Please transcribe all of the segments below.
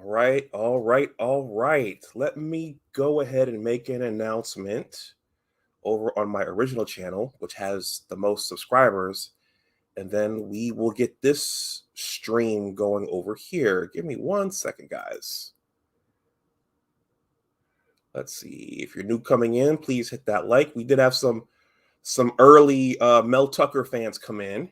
All right. Let me go ahead and make an announcement over on my original channel, which has the most subscribers, and then we will get this stream going over here. Give me 1 second, guys. Let's see. If you're new coming in, please hit that like. We did have some early Mel Tucker fans come in.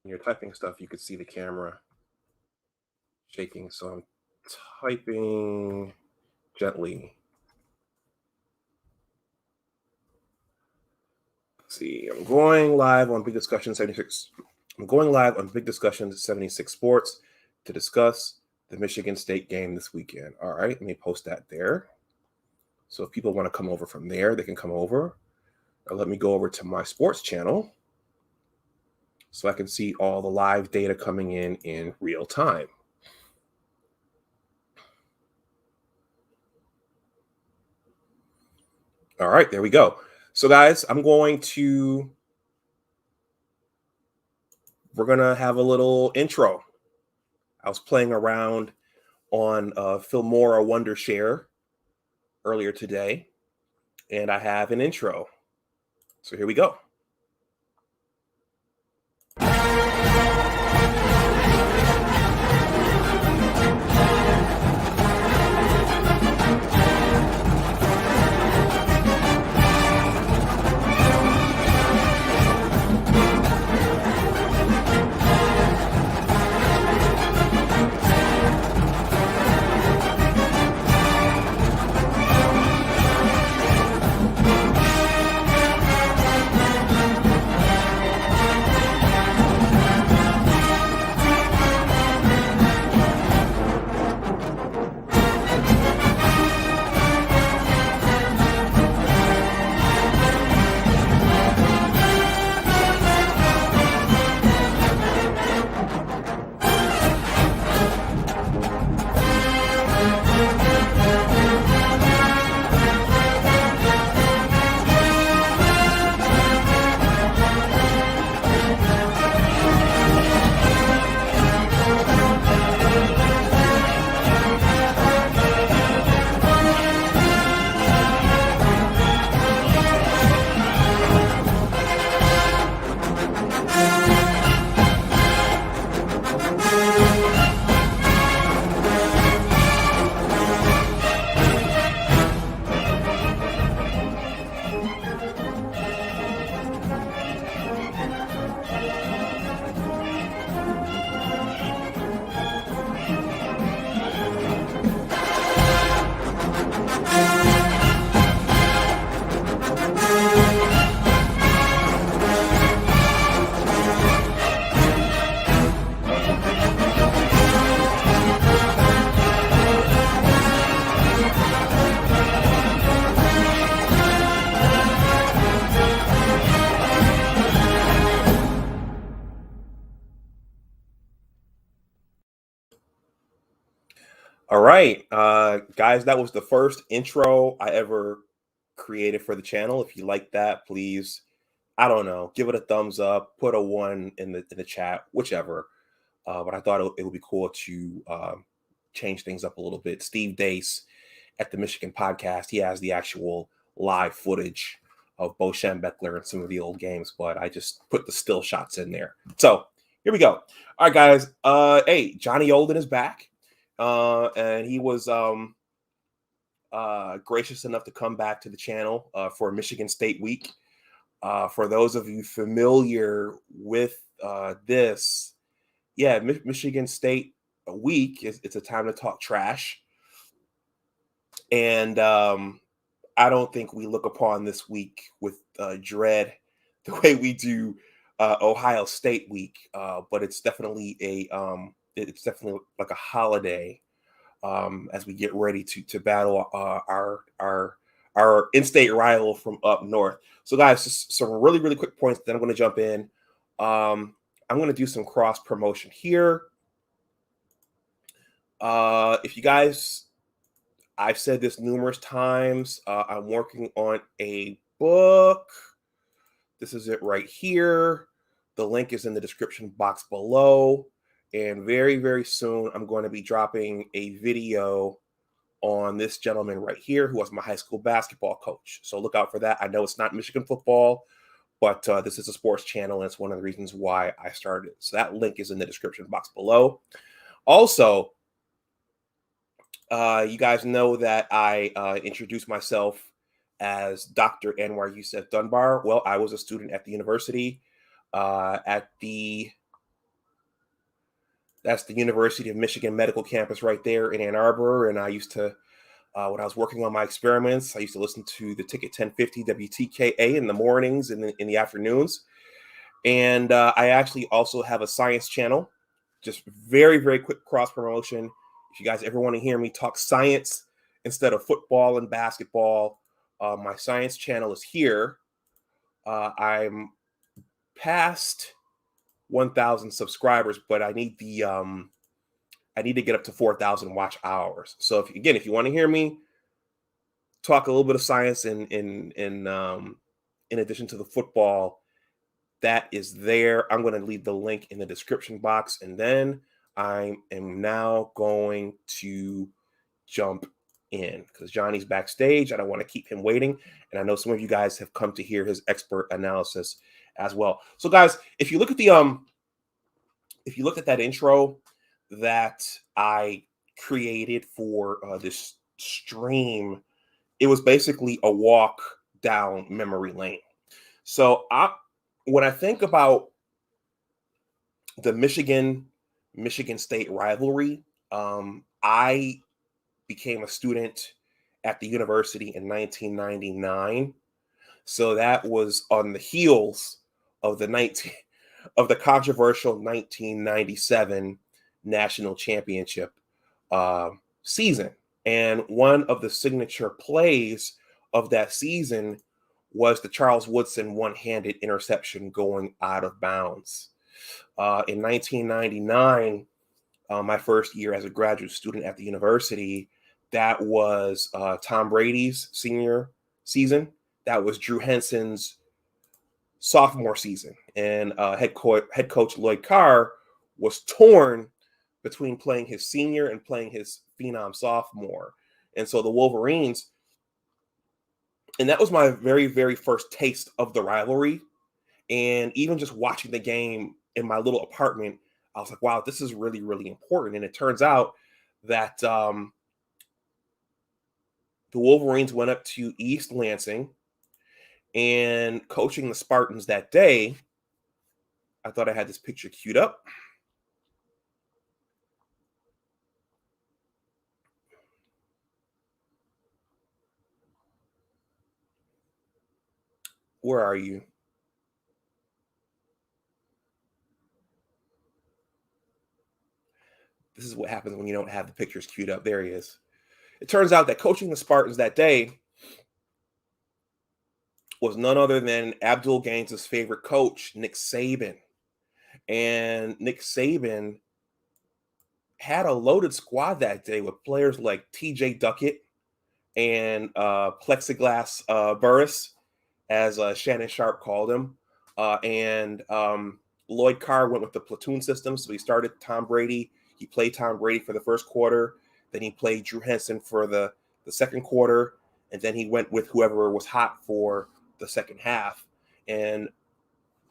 When you're typing stuff, you could see the camera shaking. So I'm typing gently. Let's see, I'm going live on Big Discussion 76. I'm going live on Big Discussion 76 Sports to discuss the Michigan State game this weekend. All right, let me post that there. So if people want to come over from there, they can come over. Or let me go over to my sports channel so I can see all the live data coming in real time. All right, there we go. So guys, we're going to have a little intro. I was playing around on Filmora Wondershare earlier today, and I have an intro. So here we go. All right, guys, that was the first intro I ever created for the channel. If you like that, please, I don't know, give it a thumbs up, put a 1 in the chat, whichever. But I thought it would be cool to change things up a little bit. Steve Dace at the Michigan Podcast, he has the actual live footage of Bo Schembechler and some of the old games, but I just put the still shots in there. So here we go. All right, guys. Hey, Johnny Olden is back. And he was gracious enough to come back to the channel for Michigan State Week. For those of you familiar with this, yeah, Michigan State Week it's a time to talk trash. And I don't think we look upon this week with dread the way we do Ohio State Week, but it's definitely a it's definitely like a holiday as we get ready to battle our in-state rival from up north. So, guys, just some really really quick points. Then I'm going to jump in. I'm going to do some cross promotion here. If you guys, I've said this numerous times. I'm working on a book. This is it right here. The link is in the description box below. And very, very soon, I'm going to be dropping a video on this gentleman right here, who was my high school basketball coach. So look out for that. I know it's not Michigan football, but this is a sports channel, and it's one of the reasons why I started. So that link is in the description box below. Also, you guys know that I introduced myself as Dr. Anwar Youssef Dunbar. Well, I was a student at the university that's the University of Michigan Medical Campus right there in Ann Arbor. And I used to, when I was working on my experiments, I used to listen to the Ticket 1050 WTKA in the mornings and in the afternoons. And I actually also have a science channel. Just very, very quick cross promotion. If you guys ever want to hear me talk science instead of football and basketball, my science channel is here. I'm past 1,000 subscribers, but I need to get up to 4,000 watch hours. So if you want to hear me talk a little bit of science in addition to the football, that is there. I'm going to leave the link in the description box, and then I am now going to jump in because Johnny's backstage. I don't want to keep him waiting, and I know some of you guys have come to hear his expert analysis as well. So, guys, if you look at that intro that I created for this stream, it was basically a walk down memory lane. So when I think about the Michigan State rivalry, I became a student at the university in 1999. So that was on the heels of the controversial 1997 national championship season. And one of the signature plays of that season was the Charles Woodson one-handed interception going out of bounds. In 1999, my first year as a graduate student at the university, that was Tom Brady's senior season. That was Drew Henson's sophomore season. And head coach Lloyd Carr was torn between playing his senior and playing his phenom sophomore. And so the Wolverines, and that was my very, very first taste of the rivalry. And even just watching the game in my little apartment, I was like, wow, this is really, really important. And it turns out that the Wolverines went up to East Lansing, and coaching the Spartans that day, I thought I had this picture queued up. Where are you? This is what happens when you don't have the pictures queued up. There he is. It turns out that coaching the Spartans that day was none other than Abdul Gaines' favorite coach, Nick Saban. And Nick Saban had a loaded squad that day with players like TJ Duckett and Plexiglass Burris, as Shannon Sharp called him. And Lloyd Carr went with the platoon system. So he started Tom Brady. He played Tom Brady for the first quarter. Then he played Drew Henson for the second quarter. And then he went with whoever was hot for the second half. And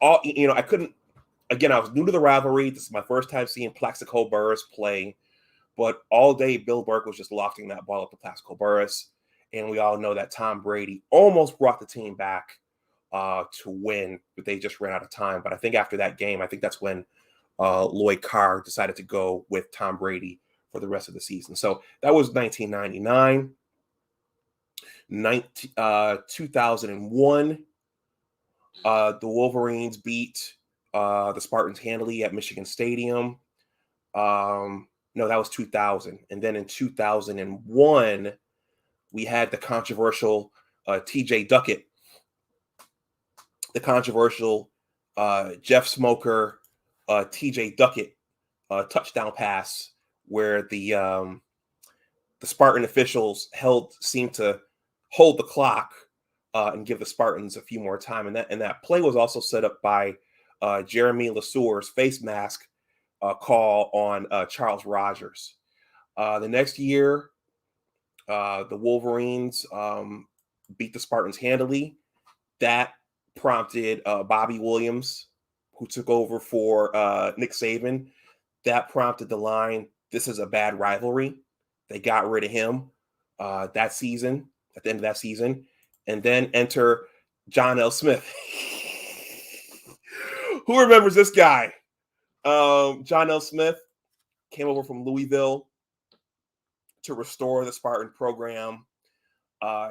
I was new to the rivalry. This is my first time seeing Plaxico Burris play. But all day, Bill Burke was just lofting that ball up to Plaxico Burris. And we all know that Tom Brady almost brought the team back to win, but they just ran out of time. But I think after that game, I think that's when Lloyd Carr decided to go with Tom Brady for the rest of the season. So that was 1999. 2001, the Wolverines beat the Spartans handily at Michigan Stadium. No, that was 2000. And then in 2001, we had the controversial TJ Duckett, the controversial Jeff Smoker, TJ Duckett touchdown pass, where the Spartan officials seemed to hold the clock and give the Spartans a few more time. And that play was also set up by Jeremy Lesueur's face mask call on Charles Rogers. The next year, the Wolverines beat the Spartans handily. That prompted Bobby Williams, who took over for Nick Saban. That prompted the line, "This is a bad rivalry." They got rid of him that season, at the end of that season. And then enter John L. Smith. Who remembers this guy? John L. Smith came over from Louisville to restore the Spartan program.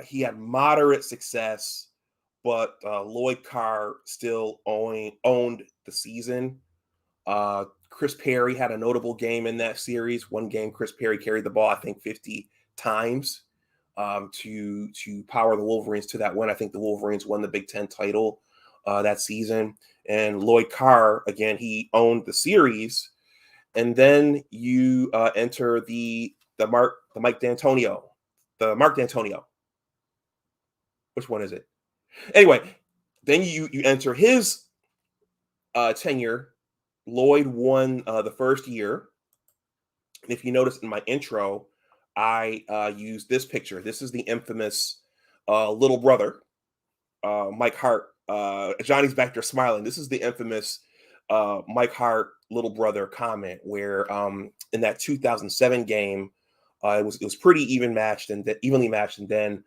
He had moderate success, but Lloyd Carr still owned the season. Chris Perry had a notable game in that series. One game, Chris Perry carried the ball, I think, 50 times to power the Wolverines to that win. I think the Wolverines won the Big Ten title that season. And Lloyd Carr, again, he owned the series. And then you enter the Mark D'Antonio. Which one is it? Anyway, then you enter his tenure. Lloyd won the first year. And if you notice in my intro, I used this picture. This is the infamous little brother, Mike Hart. Johnny's back there smiling. This is the infamous Mike Hart little brother comment where in that 2007 game, it was pretty evenly matched, and then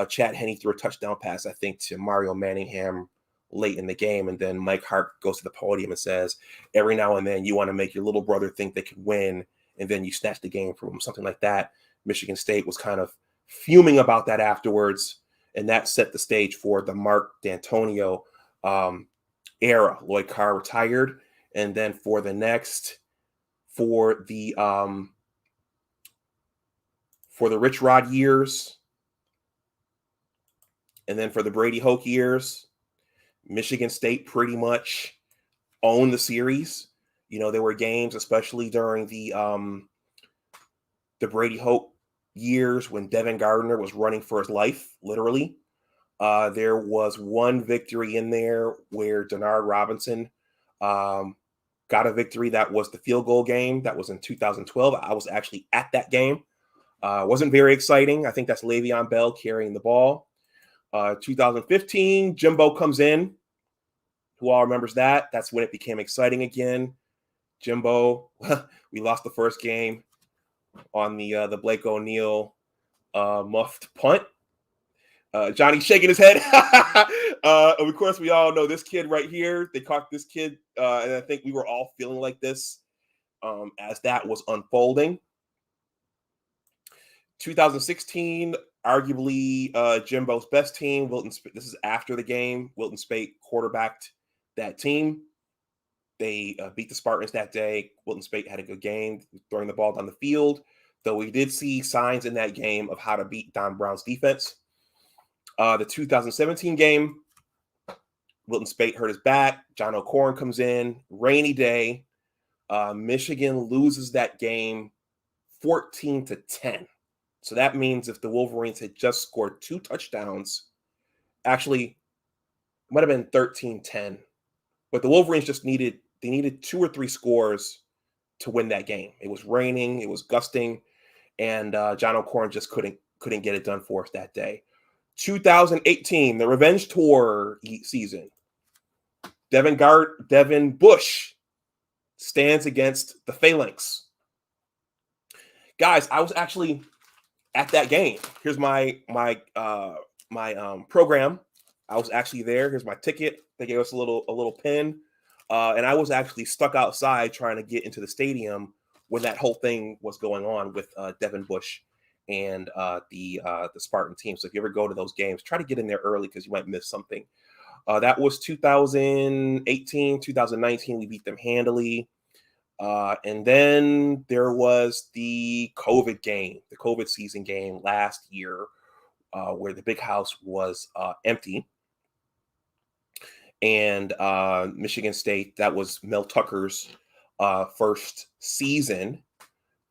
Chad Henne threw a touchdown pass, I think, to Mario Manningham late in the game, and then Mike Hart goes to the podium and says, "Every now and then you want to make your little brother think they could win, and then you snatch the game from him," something like that. Michigan State was kind of fuming about that afterwards, and that set the stage for the Mark D'Antonio era. Lloyd Carr retired, and then for the Rich Rod years, and then for the Brady Hoke years, Michigan State pretty much owned the series. You know, there were games, especially during the Brady Hoke years when Devin Gardner was running for his life, literally. There was one victory in there where Denard Robinson got a victory. That was the field goal game. That was in 2012. I was actually at that game. Wasn't very exciting. I think that's Le'Veon Bell carrying the ball. 2015, Jimbo comes in. Who all remembers that? That's when it became exciting again. Jimbo, we lost the first game on the Blake O'Neal muffed punt. Johnny shaking his head. Of course, we all know this kid right here. They caught this kid, and I think we were all feeling like this as that was unfolding. 2016, arguably Jimbo's best team. This is after the game. Wilton Speight quarterbacked that team. They beat the Spartans that day. Wilton Speight had a good game, throwing the ball down the field, though we did see signs in that game of how to beat Don Brown's defense. The 2017 game, Wilton Speight hurt his back. John O'Corn comes in. Rainy day. Michigan loses that game 14-10. So that means if the Wolverines had just scored 2 touchdowns, actually, it might have been 13-10. But the Wolverines just needed 2 or 3 scores to win that game. It was raining, it was gusting, and John O'Corn just couldn't get it done for us that day. 2018, the Revenge Tour season. Devin Bush stands against the Phalanx. Guys, I was actually at that game. Here's my program. I was actually there. Here's my ticket. They gave us a little pin, and I was actually stuck outside trying to get into the stadium when that whole thing was going on with Devin Bush and the Spartan team. So if you ever go to those games, try to get in there early because you might miss something. That was 2018, 2019. We beat them handily. And then there was the COVID season game last year, where the big house was empty. And Michigan State, that was Mel Tucker's first season.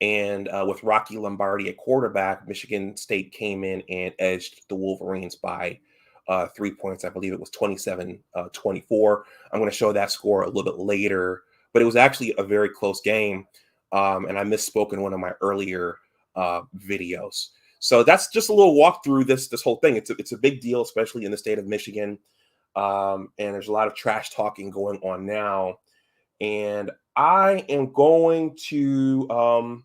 And with Rocky Lombardi at quarterback, Michigan State came in and edged the Wolverines by 3 points. I believe it was 27-24. I'm going to show that score a little bit later, but it was actually a very close game. And I misspoke in one of my earlier videos. So that's just a little walk through this whole thing. It's a big deal, especially in the state of Michigan. And there's a lot of trash talking going on now. And I am going to I'm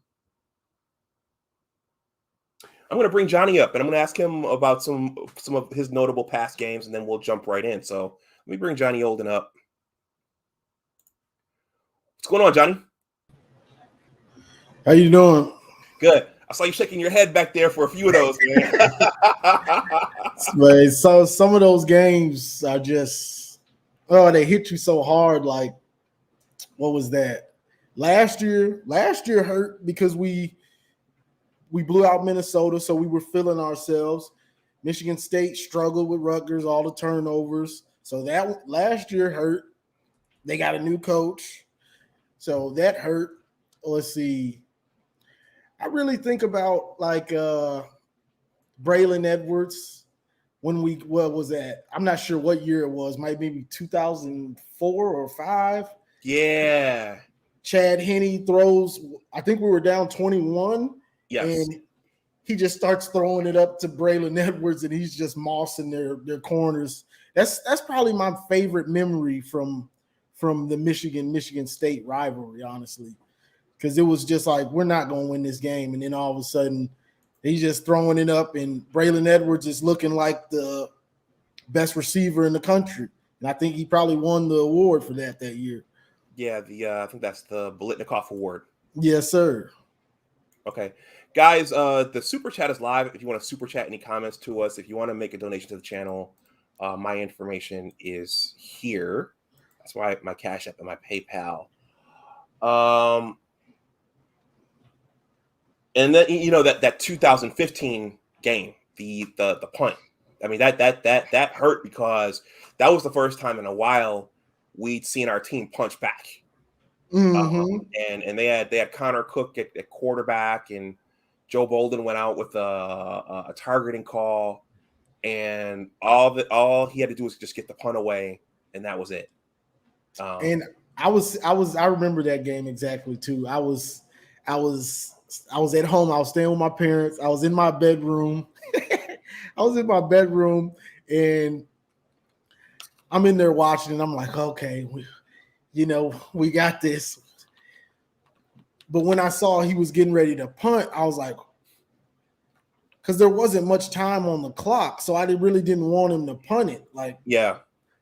going to bring Johnny up, and I'm going to ask him about some of his notable past games, and then we'll jump right in. So let me bring Johnny Olden up. What's going on, Johnny? How you doing? Good. I saw you shaking your head back there for a few of those, man. But so some of those games are just, they hit you so hard. Like, what was that? Last year hurt because we blew out Minnesota, so we were feeling ourselves. Michigan State struggled with Rutgers, all the turnovers. So that last year hurt. They got a new coach, so that hurt. Let's see. I really think about like Braylon Edwards when what was that? I'm not sure what year it was. Might maybe 2004 or 5. Yeah. Chad Henne throws. I think we were down 21. Yes. And he just starts throwing it up to Braylon Edwards, and he's just mossing their corners. That's probably my favorite memory from the Michigan State rivalry, honestly, because it was just like, we're not going to win this game, and then all of a sudden he's just throwing it up, and Braylon Edwards is looking like the best receiver in the country, and I think he probably won the award for that year. Yeah, I think that's the Bolitnikoff Award. Yes, sir. Okay. Guys, the super chat is live. If you want to super chat any comments to us, if you want to make a donation to the channel, my information is here. That's why my Cash App and my PayPal. And then that 2015 game, the punt. I mean that hurt because that was the first time in a while we'd seen our team punch back. Mm-hmm. And they had Connor Cook at quarterback, and Joe Bolden went out with a targeting call, and all he had to do was just get the punt away, and that was it. And I remember that game exactly too. I was at home. I was staying with my parents. I was in my bedroom. And I'm in there watching, and I'm like, okay, we got this. But when I saw he was getting ready to punt, I was like, because there wasn't much time on the clock, so I really didn't want him to punt it. Like, yeah,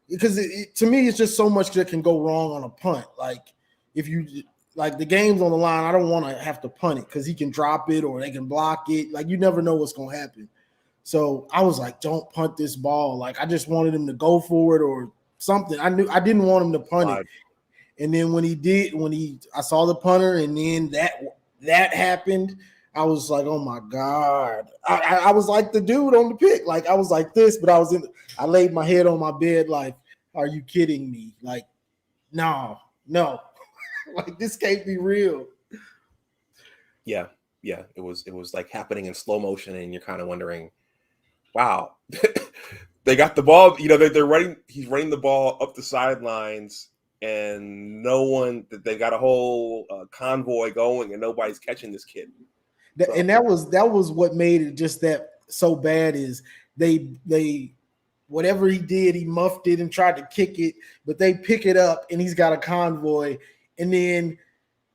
because to me, it's just so much that can go wrong on a punt. Like, if you like the game's on the line, I don't want to have to punt it because he can drop it or they can block it. Like, you never know what's going to happen. So I was like, don't punt this ball. Like, I just wanted him to go for it or something. I didn't want him to punt it. And then when I saw the punter, and then that happened, I was like, oh my God. I was like the dude on the pick. Like, I was like this, but I laid my head on my bed like, are you kidding me? Like, no. Like, this can't be real. Yeah. It was like happening in slow motion, and you're kind of wondering, wow. They got the ball, he's running the ball up the sidelines, and they got a whole convoy going, and nobody's catching this kid. So. And that was what made it just that so bad is they whatever he did, he muffed it and tried to kick it, but they pick it up and he's got a convoy, and then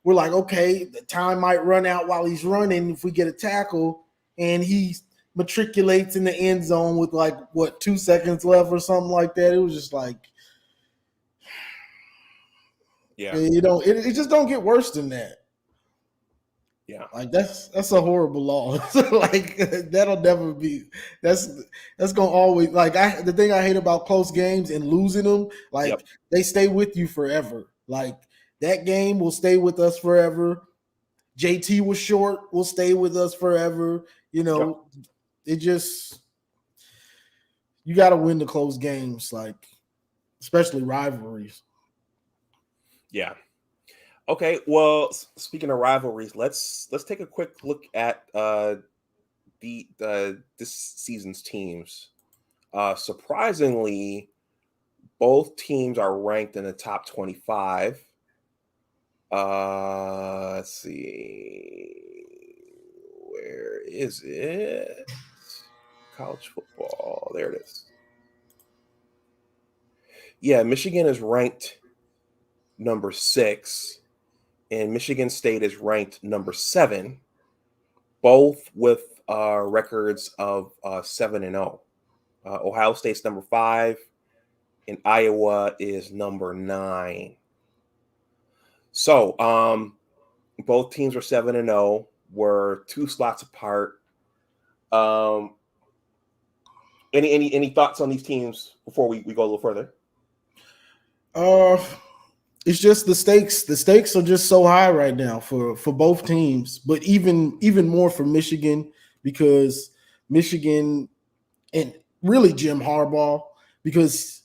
we're like, okay, the time might run out while he's running if we get a tackle, and he matriculates in the end zone with 2 seconds left or something like that. It was just like, yeah, it just don't get worse than that. Yeah, like that's a horrible loss. Like, that'll never be. That's gonna always, like, the thing I hate about close games and losing them, like, they stay with you forever. Like, that game will stay with us forever. JT was short, will stay with us forever. You know, it just, you got to win the close games, like especially rivalries. Yeah. Okay. Well, speaking of rivalries, let's take a quick look at this season's teams. Surprisingly, both teams are ranked in the top 25. Let's see. Where is it? College football. There it is. Yeah, Michigan is ranked number 6, and Michigan State is ranked number 7, both with records of 7-0. Ohio State's number 5, and Iowa is number 9. So, both teams were 7-0. We're 2 slots apart. Any thoughts on these teams before we go a little further? It's just the stakes. The stakes are just so high right now for both teams, but even more for Michigan, because Michigan and really Jim Harbaugh, because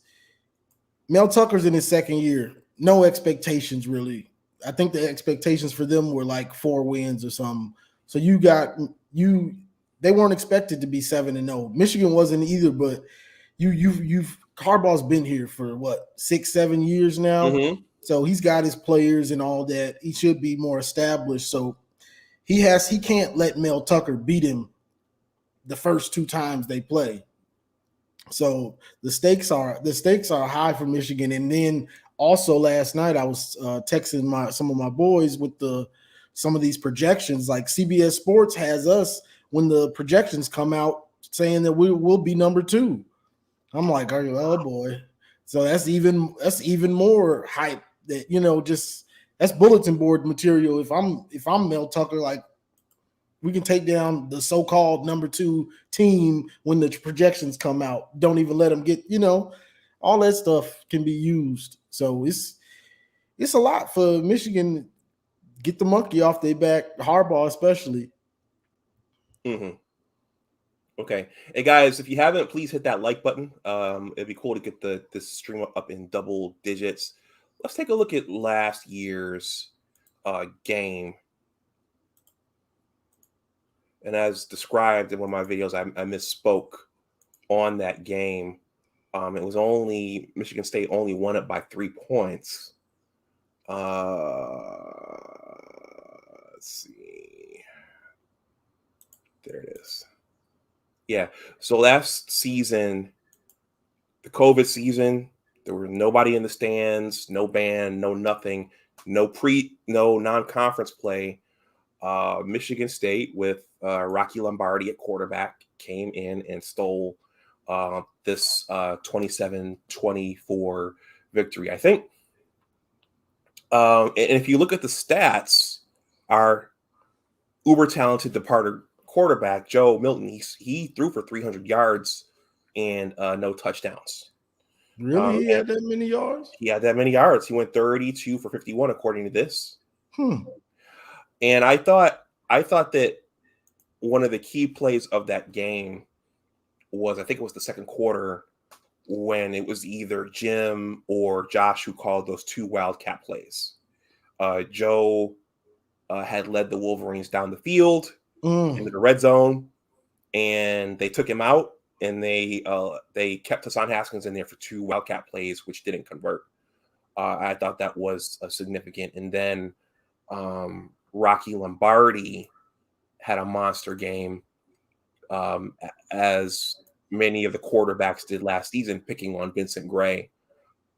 Mel Tucker's in his second year. No expectations really. I think the expectations for them were like 4 wins or something. So they weren't expected to be 7-0. Michigan wasn't either, but you've Harbaugh's been here for what, 6-7 years now. Mm-hmm. So he's got his players and all that. He should be more established. So he can't let Mel Tucker beat him the first 2 times they play. So the stakes are high for Michigan. And then also last night I was texting some of my boys with some of these projections. Like CBS Sports has us, when the projections come out, saying that we will be number 2. I'm like, oh boy. So that's even more hype. That, just that's bulletin board material. If I'm Mel Tucker, like, we can take down the so-called number 2 team when the projections come out. Don't even let them get, all that stuff can be used. So it's a lot for Michigan. Get the monkey off their back, Harbaugh especially. Mm-hmm. Okay. Hey guys, if you haven't, please hit that like button. It'd be cool to get this stream up in double digits. Let's take a look at last year's game. And as described in one of my videos, I misspoke on that game. It was only Michigan State only won it by 3 points. Let's see. There it is. Yeah. So last season, the COVID season, there was nobody in the stands, no band, no nothing, no non-conference play. Michigan State with Rocky Lombardi at quarterback came in and stole this 27-24 victory, I think. And if you look at the stats, our uber talented departed quarterback, Joe Milton, he threw for 300 yards and no touchdowns. Really? He had that many yards? He had that many yards. He went 32 for 51, according to this. And I thought that one of the key plays of that game was, I think it was the second quarter, when it was either Jim or Josh who called those 2 wildcat plays. Joe had led the Wolverines down the field into the red zone, and they took him out, and they kept Hassan Haskins in there for 2 wildcat plays, which didn't convert. I thought that was significant. And then Rocky Lombardi had a monster game, as many of the quarterbacks did last season, picking on Vincent Gray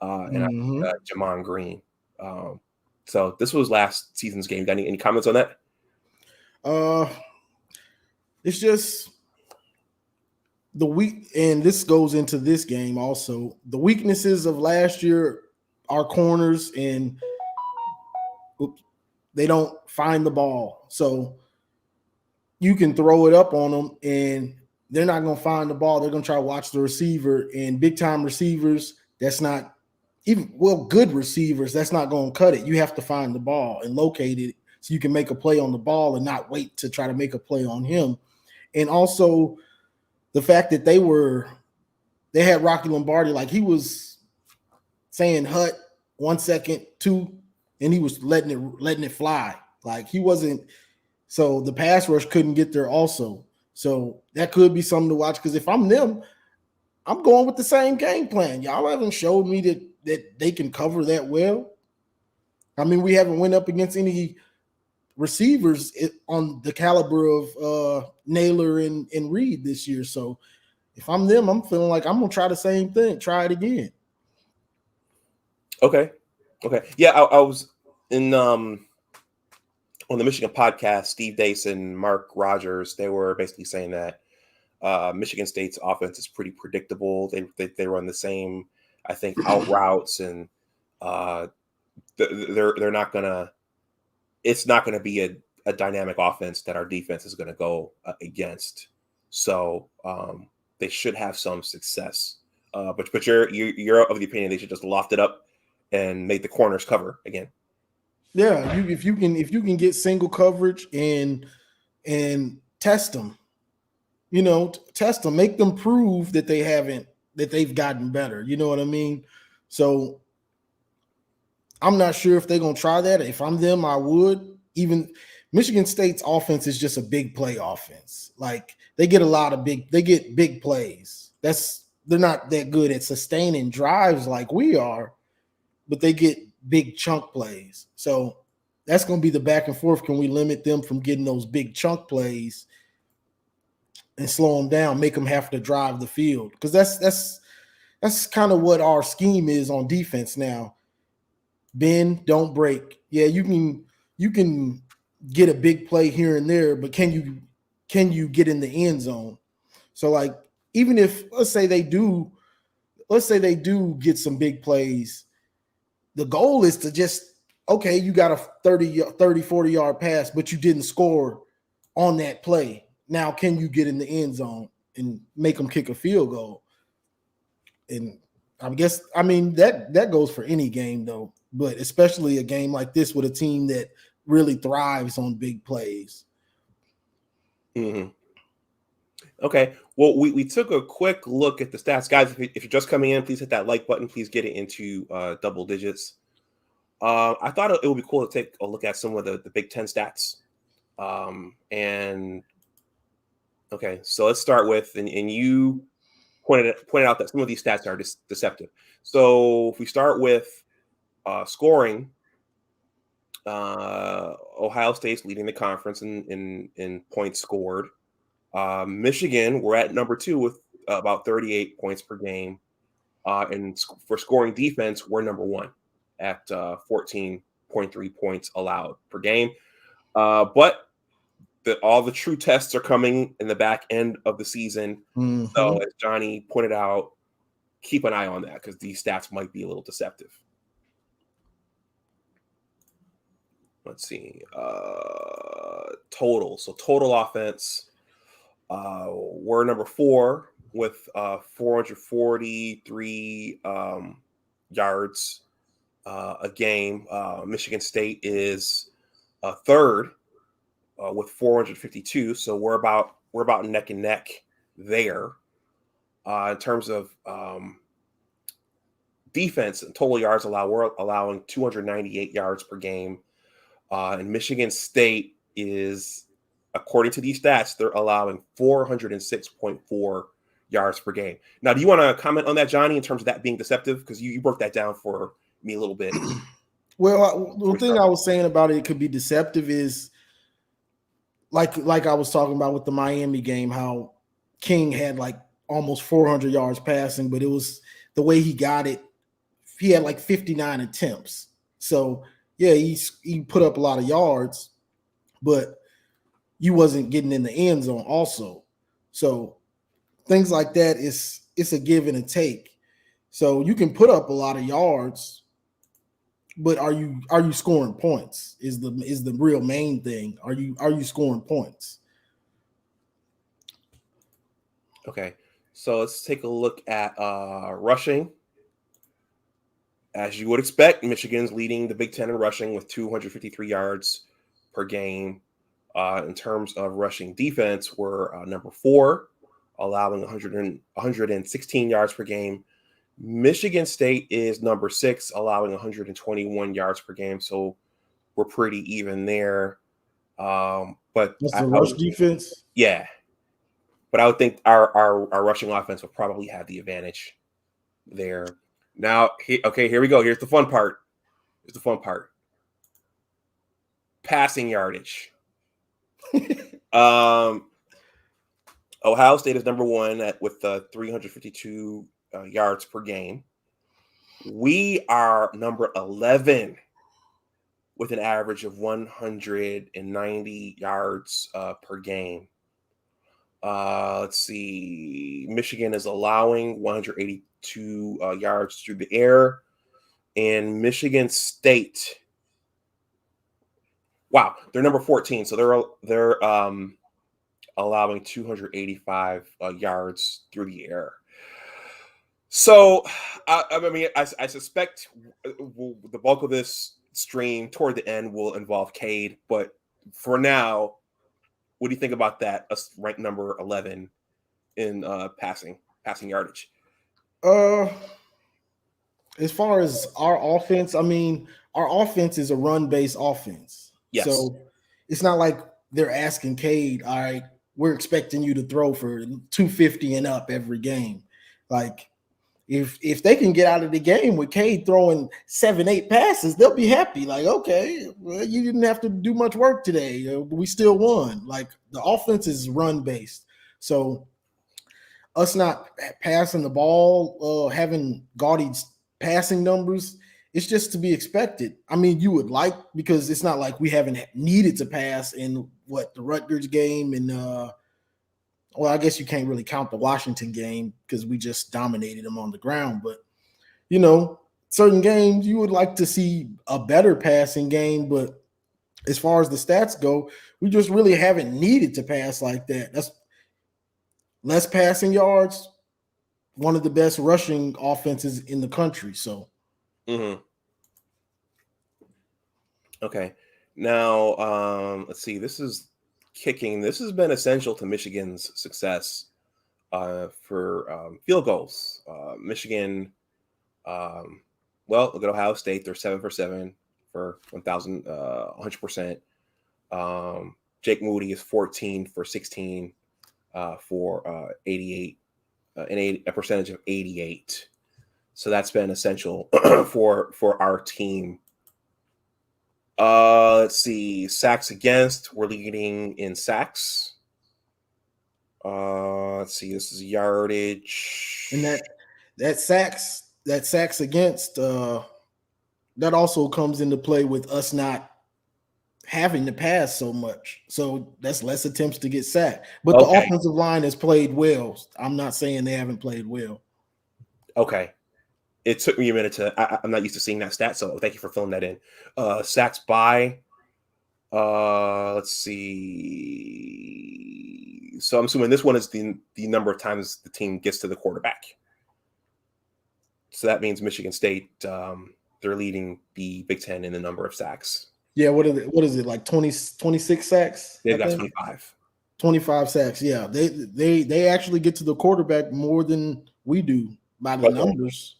and Jamon Green. So this was last season's game. Got any comments on that? It's just the weak, and this goes into this game also. The weaknesses of last year are corners, and they don't find the ball. So you can throw it up on them, and they're not going to find the ball. They're going to try to watch the receiver, and big-time receivers, that's not good receivers, that's not going to cut it. You have to find the ball and locate it so you can make a play on the ball and not wait to try to make a play on him. And also the fact that they had Rocky Lombardi, like he was saying hut 1 second, 2, and he was letting it fly. Like he wasn't, so the pass rush couldn't get there also. So that could be something to watch, because if I'm them, I'm going with the same game plan. Y'all haven't showed me that they can cover that well. I mean, we haven't went up against any receivers on the caliber of Naylor and Reed this year. So if I'm them, I'm feeling like I'm gonna try the same thing. Try it again. Okay. Yeah, I was in on the Michigan podcast. Steve Dace and Mark Rogers, they were basically saying that Michigan State's offense is pretty predictable. They run the same, I think, out routes, and they're not gonna. It's not gonna be a dynamic offense that our defense is gonna go against. So they should have some success. But you're of the opinion they should just loft it up and make the corners cover again. Yeah, if you can get single coverage and test them, test them, make them prove that they've gotten better. You know what I mean? So I'm not sure if they're gonna try that. If I'm them, I would. Even Michigan State's offense is just a big play offense. Like they get big plays. They're not that good at sustaining drives like we are, but they get big chunk plays. So that's going to be the back and forth. Can we limit them from getting those big chunk plays and slow them down, make them have to drive the field? Because that's kind of what our scheme is on defense now. Bend, don't break. Yeah, you can get a big play here and there, but can you get in the end zone? So like, even if let's say they do get some big plays, the goal is to just, okay, you got a 30, 40 yard pass, but you didn't score on that play. Now, can you get in the end zone and make them kick a field goal? And I mean, that goes for any game though, but especially a game like this with a team that really thrives on big plays. Mm-hmm. Okay. Well, we took a quick look at the stats. Guys, if you're just coming in, please hit that like button. Please get it into double digits. I thought it would be cool to take a look at some of the Big Ten stats. And okay, so let's start with, and you pointed out that some of these stats are deceptive. So if we start with scoring, Ohio State's leading the conference in points scored. Michigan, we're at number 2 with about 38 points per game. And for scoring defense, we're number 1 at 14.3 points allowed per game. But all the true tests are coming in the back end of the season. Mm-hmm. So as Johnny pointed out, keep an eye on that because these stats might be a little deceptive. Let's see. Total. So total offense. We're number 4 with 443 yards a game. Michigan State is third with 452. So we're about neck and neck there. In terms of defense and total yards allowed, we're allowing 298 yards per game. And Michigan State is, according to these stats, they're allowing 406.4 yards per game. Now, do you want to comment on that, Johnny, in terms of that being deceptive? Because you broke that down for me a little bit. Well, the thing I was saying about it could be deceptive is like I was talking about with the Miami game, how King had like almost 400 yards passing, but it was the way he got it. He had like 59 attempts. So, yeah, he put up a lot of yards, but you wasn't getting in the end zone also. So things like that it's a give and a take. So you can put up a lot of yards, but are you scoring points is the real main thing. Are you scoring points? Okay. So let's take a look at rushing. As you would expect, Michigan's leading the Big Ten in rushing with 253 yards per game. In terms of rushing defense, we're number 4, allowing 116 yards per game. Michigan State is number 6, allowing 121 yards per game. So we're pretty even there. But that's the rush defense. Yeah. But I would think our rushing offense will probably have the advantage there. Now, here we go. Here's the fun part. Passing yardage. Ohio State is number 1 with 352 yards per game. We are number 11 with an average of 190 yards per game. Let's see. Michigan is allowing 182 yards through the air, and Michigan State. Wow, they're number 14, so they're allowing 285 yards through the air. So, I suspect the bulk of this stream toward the end will involve Cade, but for now, what do you think about that? Us ranked number 11 in passing yardage. As far as our offense, our offense is a run-based offense. Yes. So it's not like they're asking Cade, all right, we're expecting you to throw for 250 and up every game. Like, if they can get out of the game with Cade throwing 7-8 passes, they'll be happy. Like, okay, well, you didn't have to do much work today. We still won. Like, the offense is run-based. So us not passing the ball, having gaudy passing numbers, it's just to be expected. You would like, because it's not like we haven't needed to pass in the Rutgers game and well, I guess you can't really count the Washington game because we just dominated them on the ground. But, certain games you would like to see a better passing game. But as far as the stats go, we just really haven't needed to pass like that. That's less passing yards, one of the best rushing offenses in the country. So, Okay. Now, let's see. This is kicking. This has been essential to Michigan's success for field goals. Michigan, look at Ohio State. They're 7 for 7 for 100%. Jake Moody is 14 for 16 for 88, a percentage of 88. So that's been essential for our team. Let's see. Sacks against. We're leading in sacks. Let's see. This is yardage. And that sacks against. That also comes into play with us not having to pass so much. So that's less attempts to get sacked. But the offensive line has played well. I'm not saying they haven't played well. Okay. It took me a minute I'm not used to seeing that stat, so thank you for filling that in. Sacks by, let's see. So I'm assuming this one is the number of times the team gets to the quarterback. So that means Michigan State, they're leading the Big Ten in the number of sacks. Yeah, what is it, like 26 sacks? They've got 25. 25 sacks, yeah. They actually get to the quarterback more than we do by the numbers.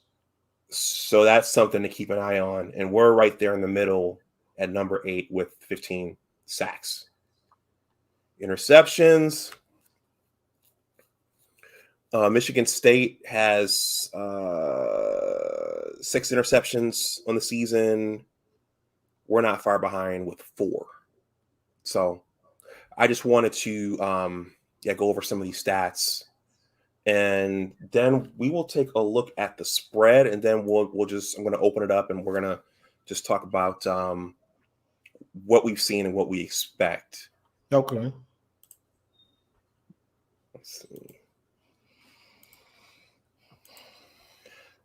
So that's something to keep an eye on. And we're right there in the middle at number 8 with 15 sacks. Interceptions. Michigan State has 6 interceptions on the season. We're not far behind with 4. So I just wanted to go over some of these stats. And then we will take a look at the spread, and then I'm going to open it up, and we're going to just talk about what we've seen and what we expect. Okay. Let's see.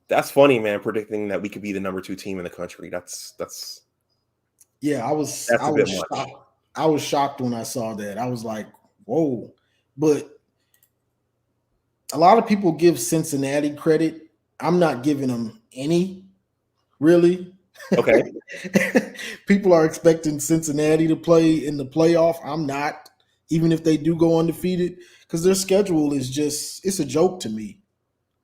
That's funny, man, predicting that we could be the number 2 team in the country. That's yeah, I was shocked when I saw that. I was like, whoa. But a lot of people give Cincinnati credit. I'm not giving them any. Really? Okay. People are expecting Cincinnati to play in the playoff. I'm not, even if they do go undefeated, because their schedule is it's a joke to me.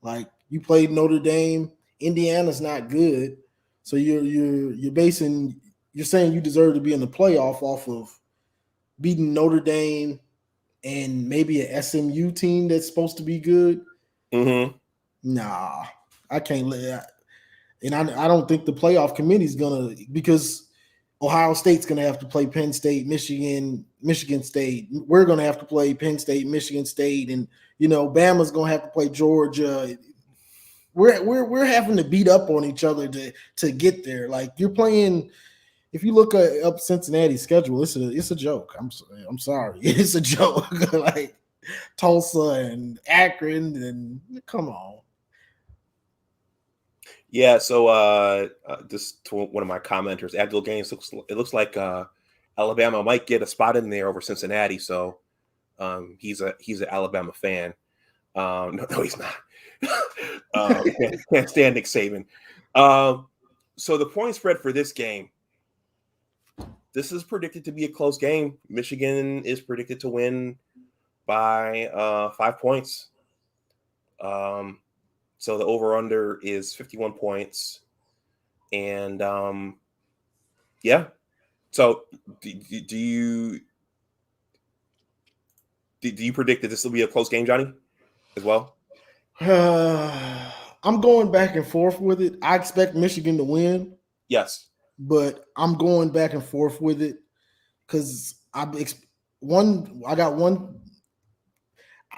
Like you played Notre Dame, Indiana's not good. So you're saying you deserve to be in the playoff off of beating Notre Dame and maybe a SMU team that's supposed to be good. Mm-hmm. Nah, I can't let that. And I don't think the playoff committee's gonna, because Ohio State's gonna have to play Penn State, Michigan State. We're gonna have to play Penn State, Michigan State, and Bama's gonna have to play Georgia. We're having to beat up on each other to get there. Like you're playing. If you look up Cincinnati's schedule, it's a joke. I'm sorry, it's a joke. Like Tulsa and Akron, and come on. Yeah, so just to one of my commenters, Abdul Gaines looks like Alabama might get a spot in there over Cincinnati. So he's an Alabama fan. No, he's not. Can't stand Nick Saban. So the point spread for this game, this is predicted to be a close game. Michigan is predicted to win by 5 points. So the over-under is 51 points. And yeah. So do you predict that this will be a close game, Johnny, as well? I'm going back and forth with it. I expect Michigan to win. Yes. But I'm going back and forth with it because I got one.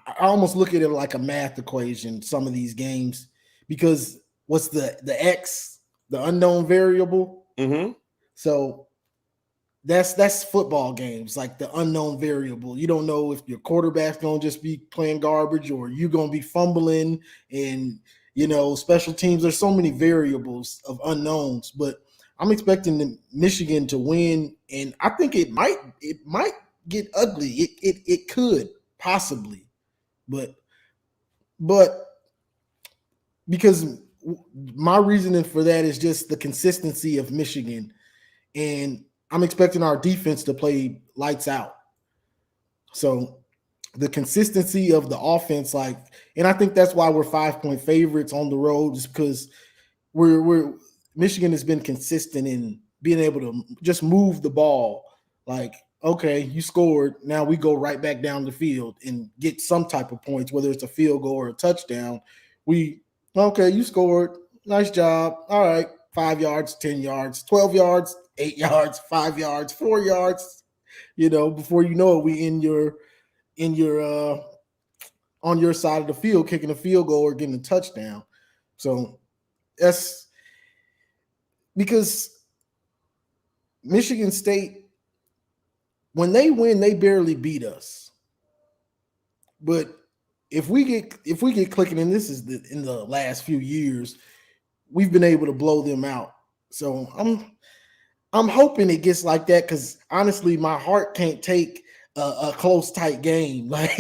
I almost look at it like a math equation. Some of these games, because what's the X, the unknown variable? Mm-hmm. So that's football games, like the unknown variable. You don't know if your quarterback's gonna just be playing garbage or you're gonna be fumbling, and special teams. There's so many variables of unknowns, but I'm expecting Michigan to win, and I think it might get ugly. It could possibly, but because my reasoning for that is just the consistency of Michigan, and I'm expecting our defense to play lights out. So the consistency of the offense, and I think that's why we're 5-point favorites on the road, just because we're Michigan has been consistent in being able to just move the ball. Like, okay, you scored. Now we go right back down the field and get some type of points, whether it's a field goal or a touchdown. Okay, you scored. Nice job. All right, 5 yards, 10 yards, 12 yards, 8 yards, 5 yards, 4 yards. Before you know it, we in your on your side of the field, kicking a field goal or getting a touchdown. So that's because Michigan State, when they win, they barely beat us. But if we get clicking, and this is in the last few years, we've been able to blow them out. So I'm hoping it gets like that, because honestly, my heart can't take a close, tight game. Like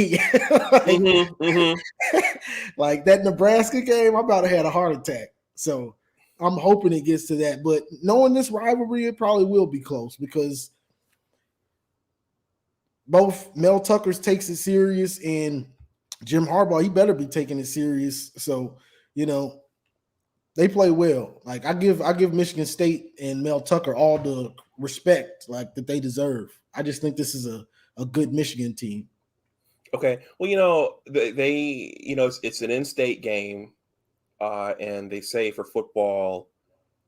that Nebraska game, I about to have a heart attack. So I'm hoping it gets to that. But knowing this rivalry, it probably will be close, because both Mel Tucker's takes it serious, and Jim Harbaugh, he better be taking it serious. So, they play well. Like I give Michigan State and Mel Tucker all the respect that they deserve. I just think this is a good Michigan team. Okay. Well, they it's an in-state game, and they say for football,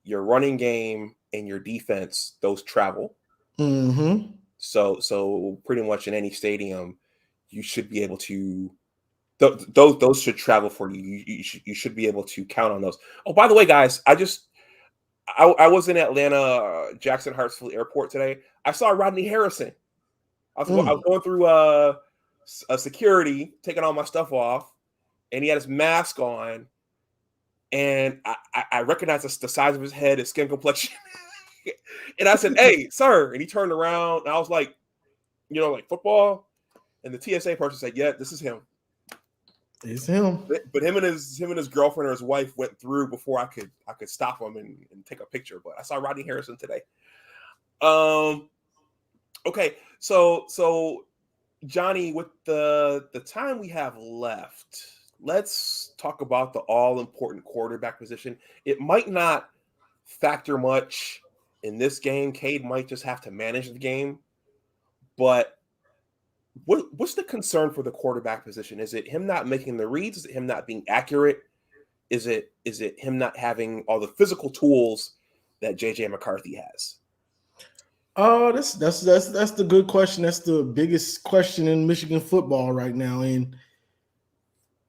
your running game and your defense, those travel. Mm-hmm. So pretty much in any stadium, you should be able to. Those should travel for you. You should be able to count on those. Oh, by the way, guys, I was in Atlanta, Jackson Hartsfield Airport today. I saw Rodney Harrison. I was going through a security, taking all my stuff off, and he had his mask on, and I recognized the size of his head, his skin complexion, and I said, "Hey, sir!" And he turned around, and I was like, like football, and the TSA person said, "Yeah, this is him." It's him. But him and his girlfriend or his wife went through before I could stop him and take a picture. But I saw Rodney Harrison today. Okay, so Johnny, with the time we have left, let's talk about the all important quarterback position. It might not factor much in this game. Cade might just have to manage the game, but what's the concern for the quarterback position? Is it him not making the reads? Is it him not being accurate? Is it him not having all the physical tools that JJ McCarthy has? Oh, that's the good question. That's the biggest question in Michigan football right now. And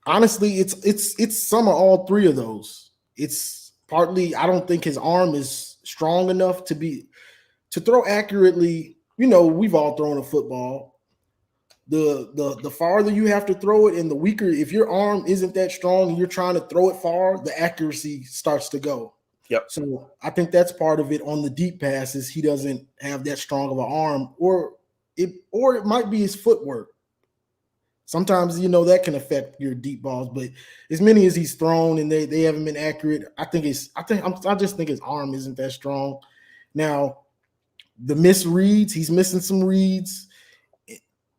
honestly, it's some of all three of those. It's partly I don't think his arm is strong enough to throw accurately. You know, we've all thrown a football. The farther you have to throw it and the weaker, if your arm isn't that strong and you're trying to throw it far, the accuracy starts to go. Yep. So I think that's part of it on the deep passes. He doesn't have that strong of an arm, or it might be his footwork. Sometimes, you know, that can affect your deep balls, but as many as he's thrown and they haven't been accurate, I just think his arm isn't that strong. Now, the misreads, he's missing some reads.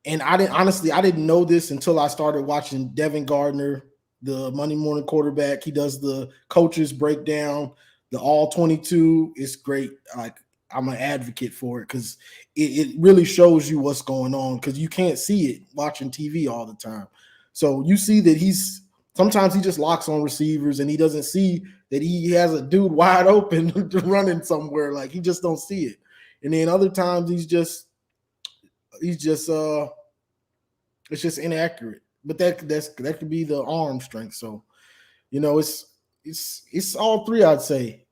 And I didn't know this until I started watching Devin Gardner, the Monday morning quarterback. He does the coaches breakdown, the all 22. It's great. Like, I'm an advocate for it because it really shows you what's going on, because you can't see it watching TV all the time. So you see that sometimes he just locks on receivers and he doesn't see that he has a dude wide open running somewhere. Like, he just don't see it. And then other times it's just it's inaccurate. But that could be the arm strength. So, you know, it's all three, I'd say.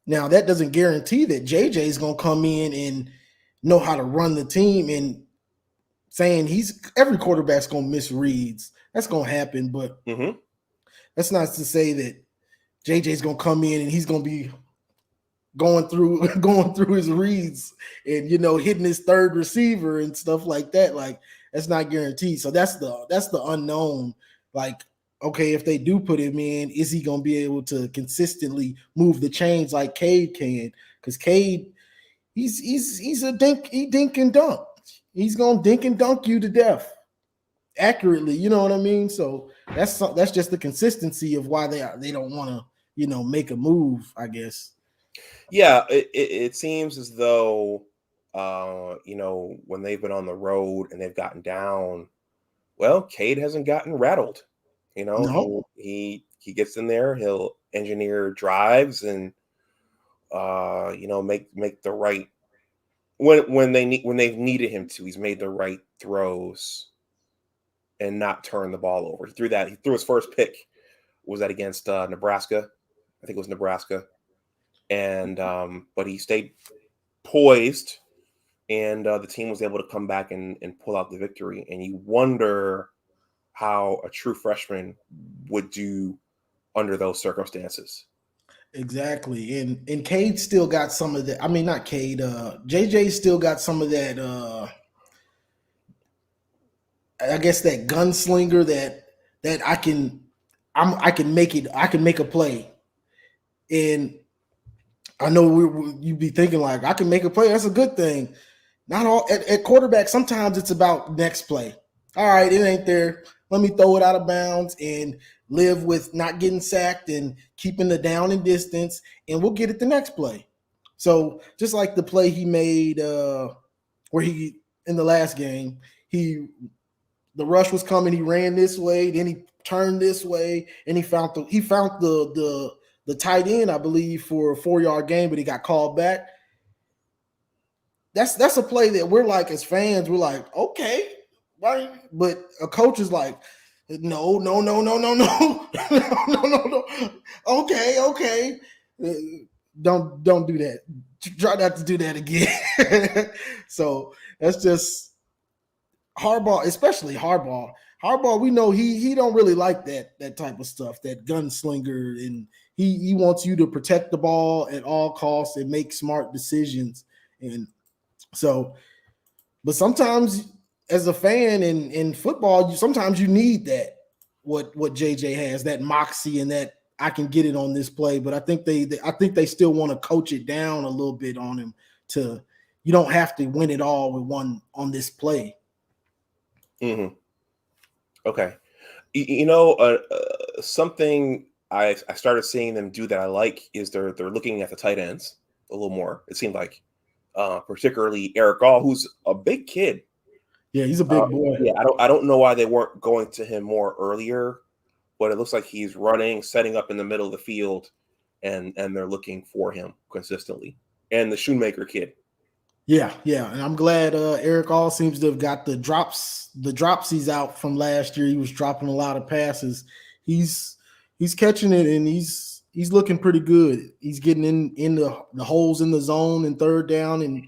Now, that doesn't guarantee that JJ is going to come in and know how to run the team, and saying every quarterback's going to miss reads. That's going to happen, but that's not to say that JJ's going to come in and he's going to be going through his reads and, you know, hitting his third receiver and stuff like that. Like, that's not guaranteed. So that's the unknown. Like, okay, if they do put him in, is he going to be able to consistently move the chains like Cade can? Because Cade, he's a dink and dunk. He's going to dink and dunk you to death accurately. You know what I mean? So that's just the consistency of why they don't want to, you know, make a move, I guess. Yeah, it seems as though, you know, when they've been on the road and they've gotten down, well, Cade hasn't gotten rattled. You know, No. he gets in there, he'll engineer drives and, you know, make the right when they've needed him to. He's made the right throws and not turn the ball over. He threw his first pick. Was that against Nebraska? I think it was Nebraska. And but he stayed poised, and the team was able to come back and pull out the victory. And you wonder how a true freshman would do under those circumstances. Exactly. And Cade still got some of that. I mean, not Cade, JJ still got some of that, I guess, that gunslinger that I can make a play. And I know you'd be thinking, like, I can make a play. That's a good thing. Not all at quarterback. Sometimes it's about next play. All right, it ain't there. Let me throw it out of bounds and live with not getting sacked and keeping the down and distance, and we'll get it the next play. So just like the play he made where he in the last game, the rush was coming, he ran this way, then he turned this way, and he found the tight end, I believe, for a 4-yard gain, but he got called back. That's a play that we're like, as fans, we're like, okay, right? But a coach is like, no. Okay. Don't do that. Try not to do that again. So that's just Harbaugh, especially Harbaugh. Harbaugh, we know he don't really like that type of stuff, that gunslinger, and he wants you to protect the ball at all costs and make smart decisions. And so, but sometimes as a fan in football, sometimes you need that. what JJ has, that moxie and that I can get it on this play. But I think they still want to coach it down a little bit on him to you don't have to win it all with one on this play. Mm-hmm. Okay. Something I started seeing them do that I like is they're looking at the tight ends a little more. It seemed like, particularly Eric Gall, who's a big kid. Yeah, he's a big boy. Yeah, I don't know why they weren't going to him more earlier, but it looks like he's running, setting up in the middle of the field, and they're looking for him consistently. And the Shoemaker kid. Yeah, and I'm glad Eric All seems to have got the dropsies out from last year. He was dropping a lot of passes. He's catching it, and he's looking pretty good. He's getting in the holes in the zone and third down, and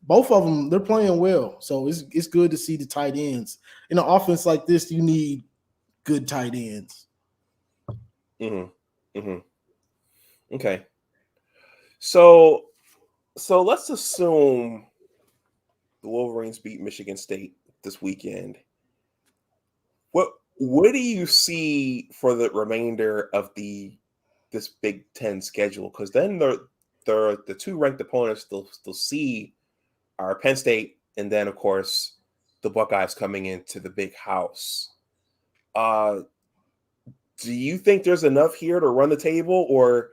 both of them, they're playing well. So it's good to see the tight ends. In an offense like this, you need good tight ends. Mm-hmm. Mm-hmm. Okay. So let's assume the Wolverines beat Michigan State this weekend. What do you see for the remainder of this Big Ten schedule? Because then the two ranked opponents they'll see are Penn State, and then of course the Buckeyes coming into the Big House. Do you think there's enough here to run the table, or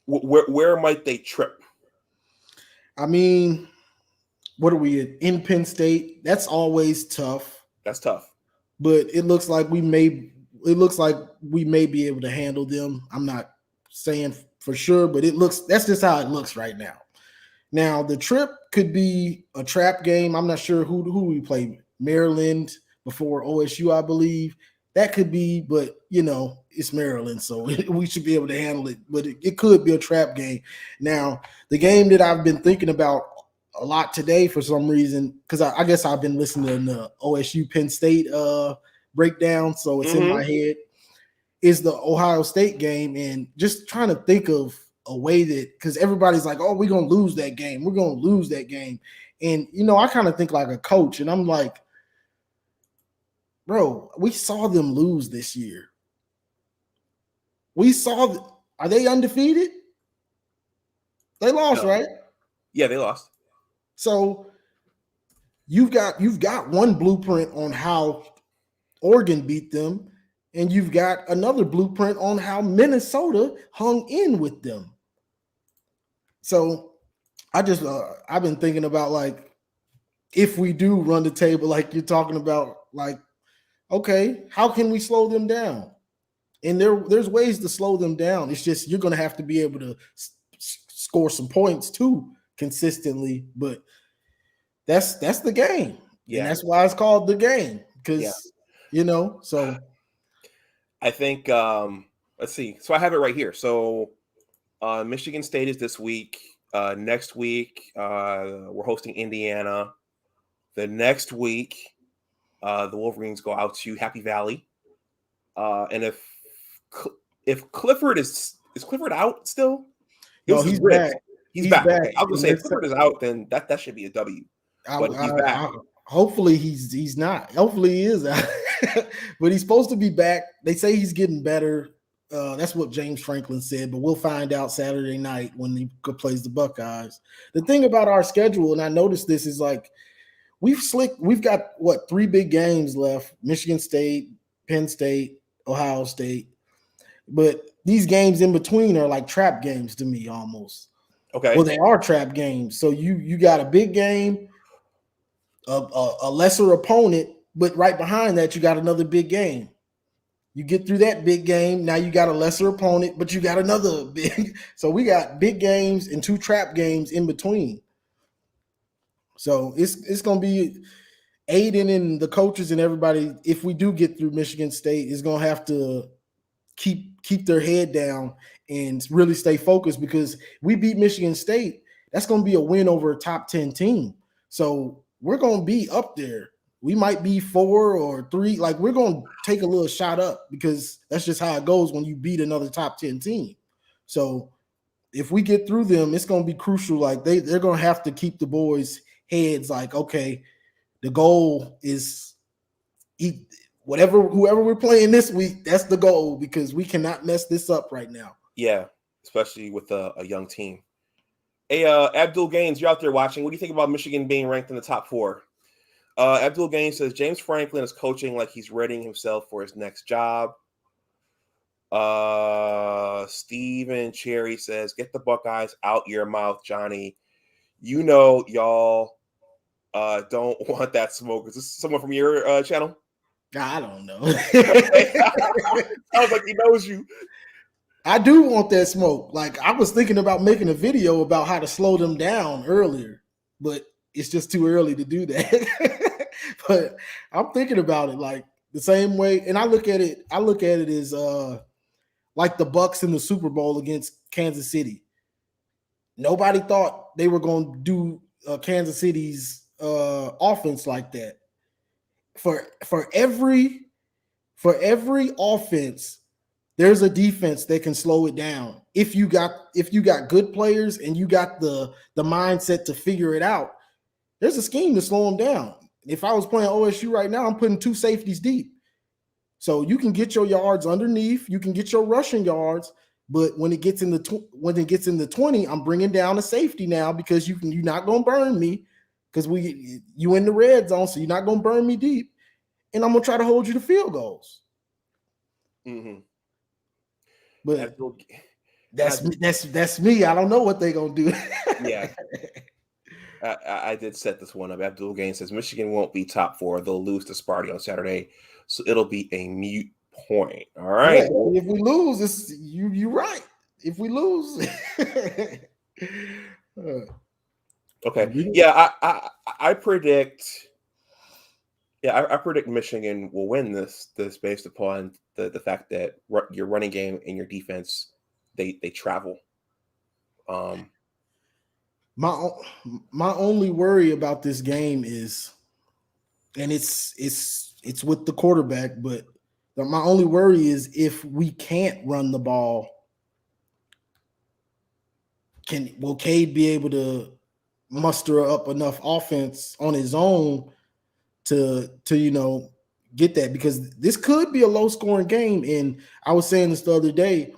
where might they trip? I mean, what are we in Penn State? That's always tough. That's tough. But it looks like we may be able to handle them. I'm not saying for sure, but that's just how it looks right now. Now the trip could be a trap game. I'm not sure who we play. Maryland before OSU, I believe. That could be, but it's Maryland, so we should be able to handle it. But it could be a trap game. Now, the game that I've been thinking about a lot today for some reason, because I guess I've been listening to the OSU Penn State breakdown, so it's in my head, is the Ohio State game, and just trying to think of a way that, because everybody's like, oh, we're going to lose that game. We're going to lose that game. And, I kind of think like a coach, and I'm like, bro, we saw them lose this year. Are they undefeated? They lost, right? Yeah, they lost. So you've got one blueprint on how Oregon beat them, and you've got another blueprint on how Minnesota hung in with them. So I've been thinking about, like, if we do run the table like you're talking about, like, okay, how can we slow them down? And there's ways to slow them down. It's just you're going to have to be able to score some points too consistently. But that's the game. Yeah, and that's why it's called the game, because So I think let's see. So I have it right here. So Michigan State is this week. Next week we're hosting Indiana. The next week the Wolverines go out to Happy Valley. And if Clifford is Clifford out still? No, he's back. He's back. Okay. I was gonna say if Clifford is out, then that should be a W. But he's back. Hopefully he's not. Hopefully he is out. But he's supposed to be back. They say he's getting better. That's what James Franklin said, but we'll find out Saturday night when he plays the Buckeyes. The thing about our schedule, and I noticed this, is like we've got 3 big games left: Michigan State, Penn State, Ohio State. But these games in between are like trap games to me almost. Okay. Well, they are trap games. So you got a big game, a lesser opponent, but right behind that you got another big game. You get through that big game, now you got a lesser opponent, but you got another big. So we got big games and 2 trap games in between. So it's going to be Aiden and the coaches and everybody, if we do get through Michigan State, is going to have to keep their head down and really stay focused, because we beat Michigan State. That's going to be a win over a top 10 team. So we're going to be up there. We might be 4 or 3. Like, we're going to take a little shot up, because that's just how it goes when you beat another top 10 team. So if we get through them, it's going to be crucial. Like, they're going to have to keep the boys' heads like, okay, the goal is whoever we're playing this week, that's the goal because we cannot mess this up right now. Yeah, especially with a young team. Hey, Abdul Gaines, you're out there watching. What do you think about Michigan being ranked in the top 4? Abdul Gaines says James Franklin is coaching like he's readying himself for his next job. Steven Cherry says, get the Buckeyes out your mouth, Johnny. You know y'all don't want that smoke. Is this someone from your channel? I don't know. Sounds like he knows you. I do want that smoke. Like, I was thinking about making a video about how to slow them down earlier, but it's just too early to do that. But I'm thinking about it like the same way. And I look at it as like the Bucks in the Super Bowl against Kansas City. Nobody thought they were going to do Kansas City's offense like that. For every offense, there's a defense that can slow it down. If you got good players and you got the mindset to figure it out, there's a scheme to slow them down. If I was playing OSU right now, I'm putting 2 safeties deep. So you can get your yards underneath, you can get your rushing yards, but when it gets in the 20, I'm bringing down a safety now because you're not going to burn me because you in the red zone, so you're not going to burn me deep, and I'm going to try to hold you to field goals. Mm-hmm. But that's me. I don't know what they're going to do. Yeah. I did set this one up. Abdul Gaines says Michigan won't be top 4. They'll lose to Sparty on Saturday, so it'll be a mute point. All right. Yeah, if we lose, you're right. If we lose, okay. Yeah, I predict. Yeah, I predict Michigan will win this based upon the fact that your running game and your defense they travel. My only worry about this game is, and it's with the quarterback, but my only worry is if we can't run the ball, will Cade be able to muster up enough offense on his own to get that? Because this could be a low scoring game, and I was saying this the other day.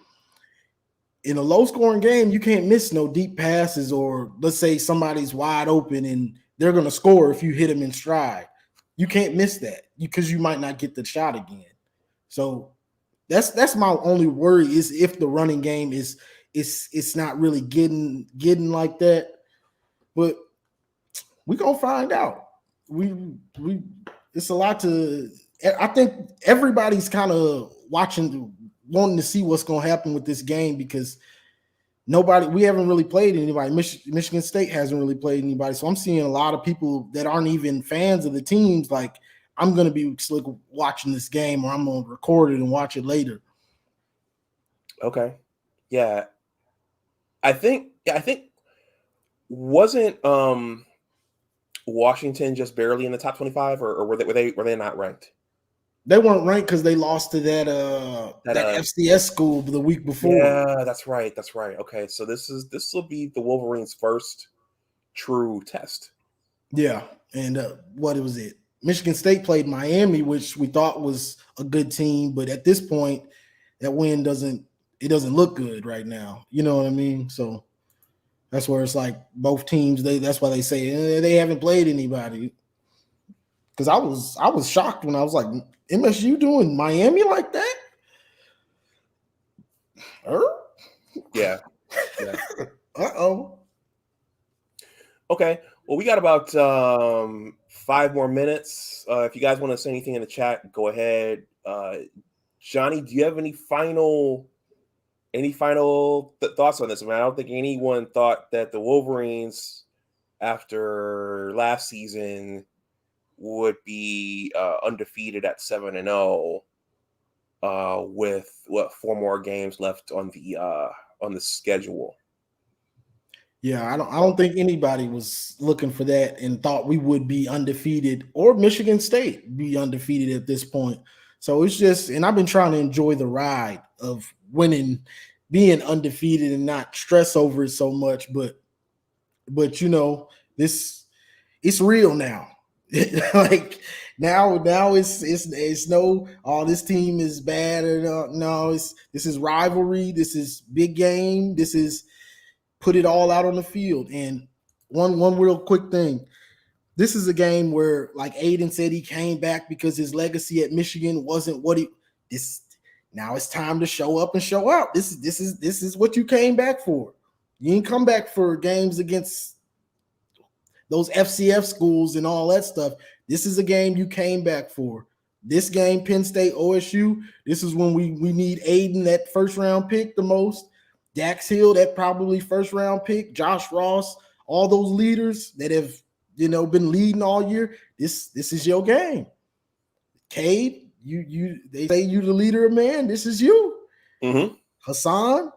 In a low-scoring game, you can't miss no deep passes, or let's say somebody's wide open and they're going to score if you hit them in stride. You can't miss that because you might not get the shot again. So that's my only worry is if the running game is not really getting like that. But we're gonna find out. It's a lot to. I think everybody's kind of wanting to see what's going to happen with this game because we haven't really played anybody. Michigan State hasn't really played anybody. So I'm seeing a lot of people that aren't even fans of the teams. Like, I'm going to be watching this game, or I'm going to record it and watch it later. Okay. Yeah. I think wasn't Washington just barely in the top 25 or were they not ranked? They weren't ranked because they lost to that FCS school the week before. Yeah, that's right. Okay, so this will be the Wolverines' first true test. Yeah, and what was it? Michigan State played Miami, which we thought was a good team, but at this point, that win doesn't look good right now. You know what I mean? So that's where it's like both teams. That's why they say they haven't played anybody. Because I was shocked when I was like, MSU doing Miami like that? Yeah. Uh-oh. Okay. Well, we got about 5 more minutes. If you guys want to say anything in the chat, go ahead. Johnny, do you have any final thoughts on this? I mean, I don't think anyone thought that the Wolverines, after last season, would be undefeated at 7-0 with 4 more games left on the schedule. Yeah, I don't think anybody was looking for that and thought we would be undefeated or Michigan State be undefeated at this point. So it's just, and I've been trying to enjoy the ride of winning, being undefeated and not stress over it so much. But it's real now. Like, Now it's no, oh, this team is bad or no. This is rivalry. This is big game. This is put it all out on the field. And one real quick thing. This is a game where, like Aiden said, he came back because his legacy at Michigan wasn't what he. This now it's time to show up and show out. This is what you came back for. You didn't come back for games against those FCF schools and all that stuff. This is a game you came back for. This game, Penn State, OSU, this is when we need Aiden, that first round pick the most. Dax Hill, that probably first round pick. Josh Ross, all those leaders that have been leading all year. This is your game. Cade, they say you the leader of man. This is you. Mm-hmm. Hassan,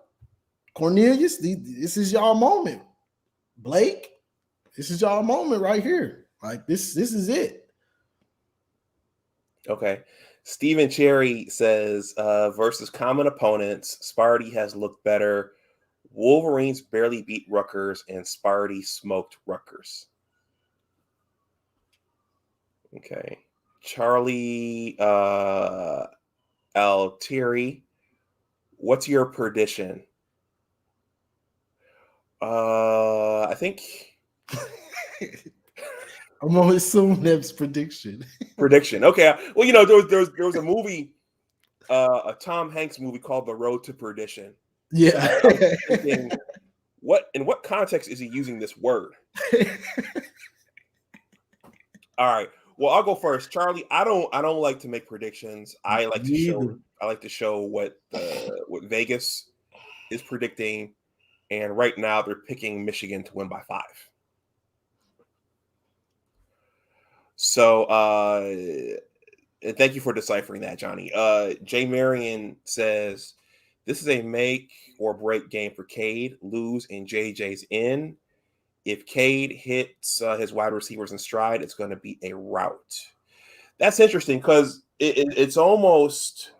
Cornelius, this is y'all moment. Blake, this is y'all moment right here. Like this is it. Okay. Stephen Cherry says, versus common opponents, Sparty has looked better. Wolverines barely beat Rutgers, and Sparty smoked Rutgers. Okay. Charlie Altieri, what's your prediction? I think I'm gonna assume that's prediction. Prediction. Okay. Well, there was a movie, a Tom Hanks movie called The Road to Perdition. Yeah. I was thinking, in what context is he using this word? All right. Well, I'll go first. Charlie, I don't like to make predictions. I like to show what Vegas is predicting, and right now they're picking Michigan to win by 5. So, thank you for deciphering that, Johnny. Jay Marion says, this is a make or break game for Cade. Lose and JJ's in. If Cade hits his wide receivers in stride, it's going to be a rout. That's interesting because it's almost,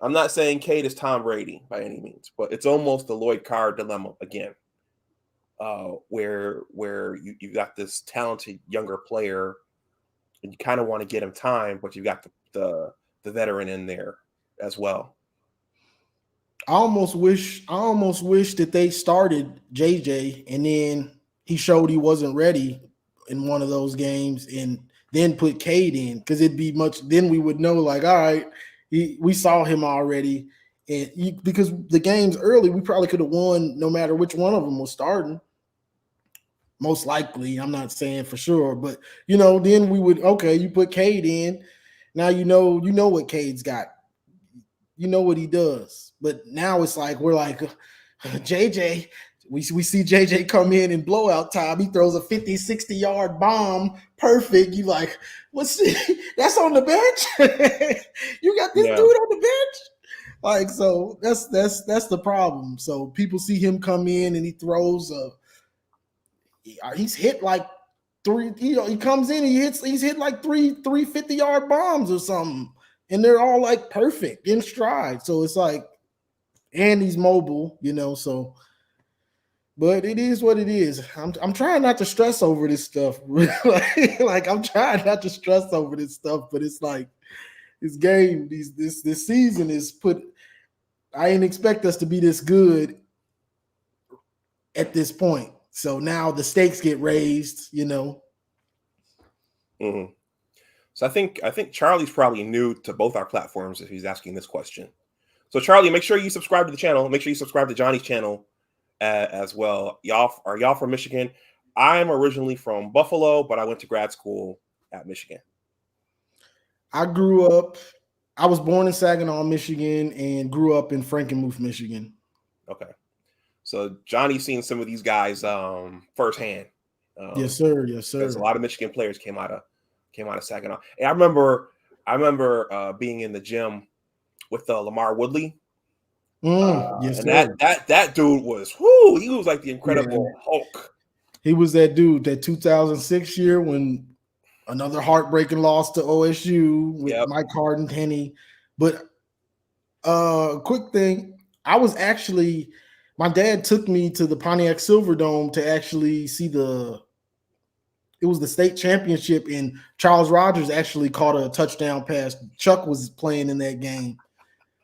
I'm not saying Cade is Tom Brady by any means, but it's almost the Lloyd Carr dilemma again, where you've got this talented younger player and you kind of want to get him time, but you've got the veteran in there as well. I almost wish that they started JJ and then he showed he wasn't ready in one of those games and then put Cade in, because it'd be then we would know, like, all right, we saw him already. And because the games early, we probably could have won no matter which one of them was starting. Most likely, I'm not saying for sure, but then we would, okay, you put Cade in. Now you know what Cade's got. You know what he does. But now it's like we're like JJ. We see JJ come in blowout time. He throws a 50, 60-yard bomb. Perfect. You like, that's on the bench? You got this dude on the bench? Like, so that's the problem. So people see him come in and he throws he's hit like 3, he comes in, he's hit like three 50-yard bombs or something. And they're all like perfect in stride. So it's like, and he's mobile, so. But it is what it is. I'm trying not to stress over this stuff. like I'm trying not to stress over this stuff, but it's like this game, this season is put. I didn't expect us to be this good at this point. So now the stakes get raised, Mm-hmm. So I think Charlie's probably new to both our platforms if he's asking this question. So Charlie, make sure you subscribe to the channel. Make sure you subscribe to Johnny's channel as well. Are y'all from Michigan? I'm originally from Buffalo, but I went to grad school at Michigan. I was born in Saginaw, Michigan, and grew up in Frankenmuth, Michigan. Okay. So Johnny's seen some of these guys firsthand. Yes, sir. Yes, sir. Because a lot of Michigan players came out of Saginaw. And I remember being in the gym with Lamar Woodley. Yes, and that dude was, he was like the Incredible Hulk. He was that dude, that 2006 year when another heartbreaking loss to OSU with Mike Harden-Tenney. But quick thing, my dad took me to the Pontiac Silverdome to actually see the it was the state championship, and Charles Rogers actually caught a touchdown pass. Chuck was playing in that game,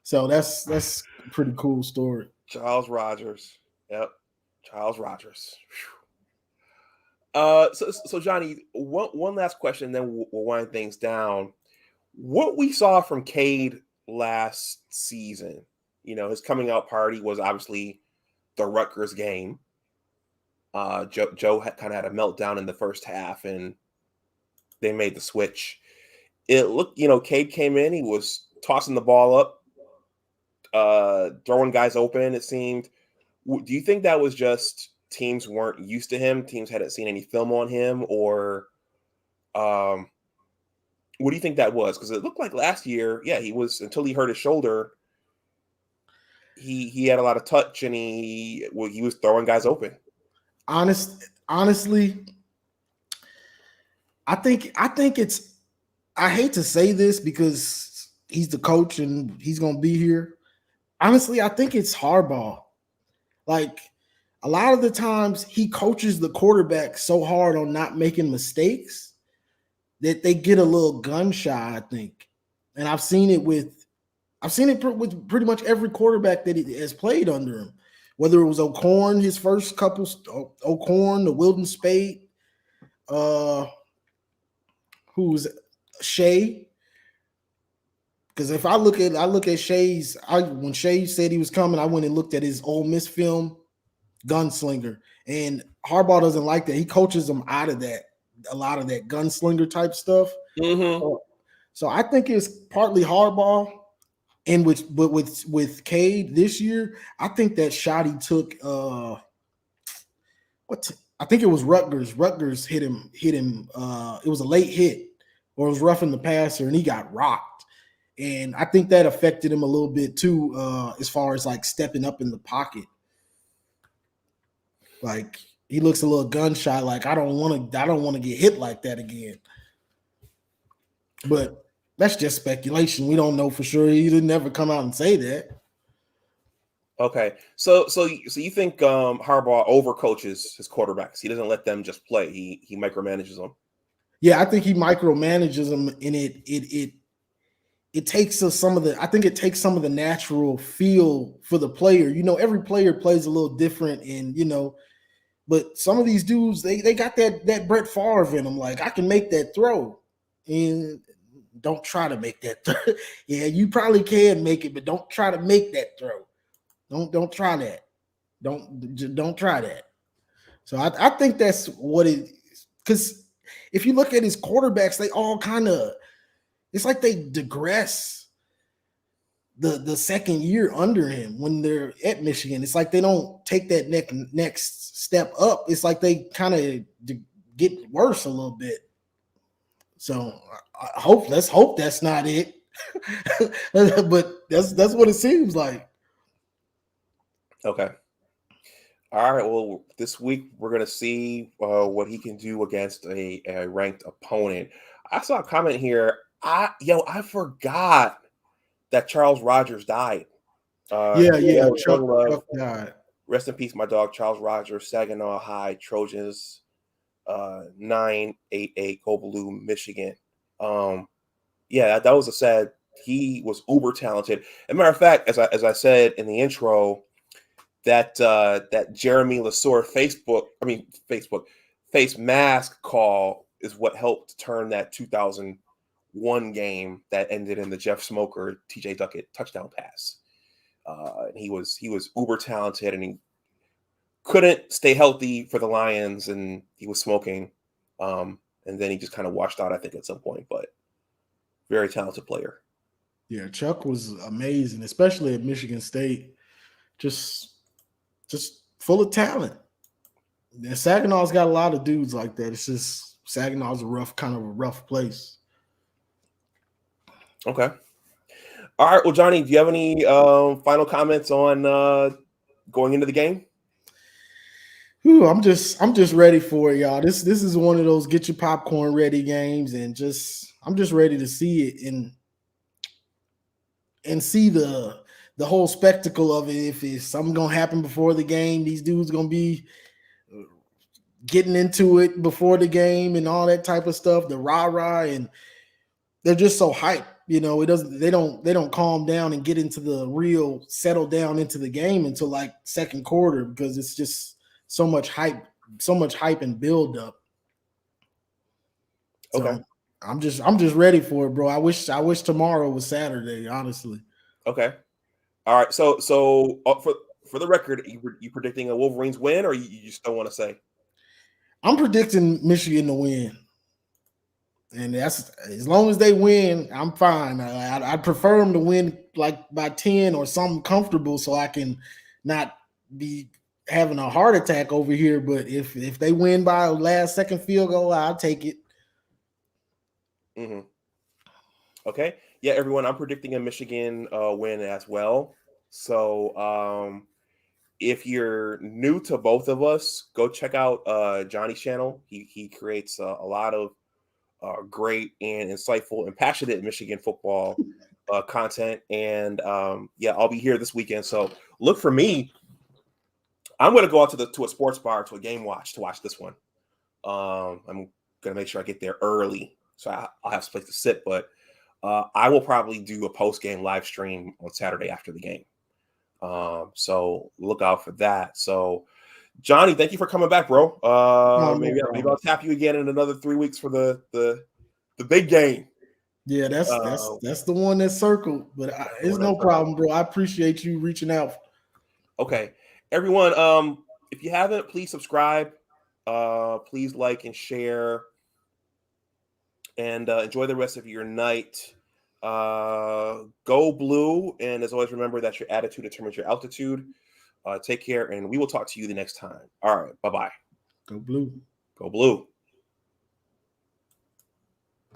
so that's a pretty cool story. Charles Rogers. Yep. Charles Rogers. So Johnny, one last question, then we'll wind things down. What we saw from Cade last season, his coming out party was obviously the Rutgers game. Joe kind of had a meltdown in the first half, and they made the switch. It looked, Cade came in, he was tossing the ball up, throwing guys open, it seemed. Do you think that was just teams weren't used to him? Teams hadn't seen any film on him, or what do you think that was? Because it looked like last year, he was, until he hurt his shoulder, he had a lot of touch, and he was throwing guys open. Honestly, I think it's, I hate to say this because he's the coach and he's going to be here. Honestly, I think it's Harbaugh. Like, a lot of the times he coaches the quarterback so hard on not making mistakes that they get a little gun shy, I think. And I've seen it with pretty much every quarterback that he has played under him. Whether it was O'Corn, his first couple, O'Corn, the Wilden Spade, who's Shea. Because if I look at Shea's, when Shea said he was coming, I went and looked at his Ole Miss film, gunslinger. And Harbaugh doesn't like that. He coaches them out of that, a lot of that gunslinger type stuff. Mm-hmm. So I think it's partly Harbaugh. And with Cade this year, I think that shot he took, I think it was Rutgers. Rutgers hit him. It was a late hit, or it was roughing the passer, and he got rocked. And I think that affected him a little bit too, as far as like stepping up in the pocket. Like, he looks a little gun shy. Like, I don't want to get hit like that again. But that's just speculation. We don't know for sure. He didn't ever come out and say that. Okay, so you think Harbaugh overcoaches his quarterbacks? He doesn't let them just play. He micromanages them. Yeah, I think he micromanages them, and it takes some of the. I think it takes some of the natural feel for the player. Every player plays a little different, and but some of these dudes they got that Brett Favre in them. Like, I can make that throw, and don't try to make that throw. Yeah, you probably can make it, but don't try to make that throw. Don't try that. Don't try that. So I think that's what it is. Because if you look at his quarterbacks, they all kind of, it's like they digress the second year under him when they're at Michigan. It's like they don't take that next step up. It's like they kind of get worse a little bit. So let's hope that's not it. But that's what it seems like. Okay. All right. Well, this week we're gonna see what he can do against a ranked opponent. I saw a comment here. I forgot that Charles Rogers died. Chuck died. Rest in peace, my dog Charles Rogers, Saginaw High Trojans, 988 Go Blue, Michigan. That was a sad. He was uber talented. As a matter of fact, as I said in the intro, that Jeremy Lesore face mask call is what helped turn that 2001 game that ended in the Jeff Smoker TJ Duckett touchdown pass. And he was uber talented, and he couldn't stay healthy for the Lions, and he was smoking. And then he just kind of washed out, I think, at some point, but very talented player. Yeah, Chuck was amazing, especially at Michigan State. Just full of talent. And Saginaw's got a lot of dudes like that. It's just Saginaw's a rough place. Okay. All right. Well, Johnny, do you have any final comments on going into the game? Ooh, I'm just ready for it, y'all. This is one of those get your popcorn ready games, and I'm just ready to see it and see the whole spectacle of it. If it's something gonna happen before the game, these dudes gonna be getting into it before the game and all that type of stuff, the rah-rah, and they're just so hyped. You know, they don't calm down and get into the real settle down into the game until like second quarter, because it's just so much hype and build up. So Okay. I'm just ready for it, bro. I wish tomorrow was Saturday, honestly. Okay. All right. So for the record, you predicting a Wolverines win, or you just don't want to say? I'm predicting Michigan to win. And that's, as long as they win, I'm fine. I'd prefer them to win like by 10 or something comfortable, so I can not be having a heart attack over here. But if they win by a last second field goal, I'll take it. Mm-hmm. Okay. Yeah, everyone, I'm predicting a Michigan win as well. So if you're new to both of us, go check out Johnny's channel. He creates a lot of great and insightful and passionate Michigan football content. And yeah, I'll be here this weekend. So look for me. I'm going to go out to a sports bar, to a game watch, to watch this one. I'm going to make sure I get there early, so I'll have some place to sit. But I will probably do a post-game live stream on Saturday after the game. So look out for that. So Johnny, thank you for coming back, bro. Maybe I'll tap you again in another 3 weeks for the big game. Yeah, that's the one that's circled, but it's no problem, bro. I appreciate you reaching out. Okay, everyone. If you haven't, please subscribe. Please like and share, and enjoy the rest of your night. Go blue, and as always, remember that your attitude determines your altitude. Take care, and we will talk to you the next time. All right, bye-bye. Go blue. Go blue.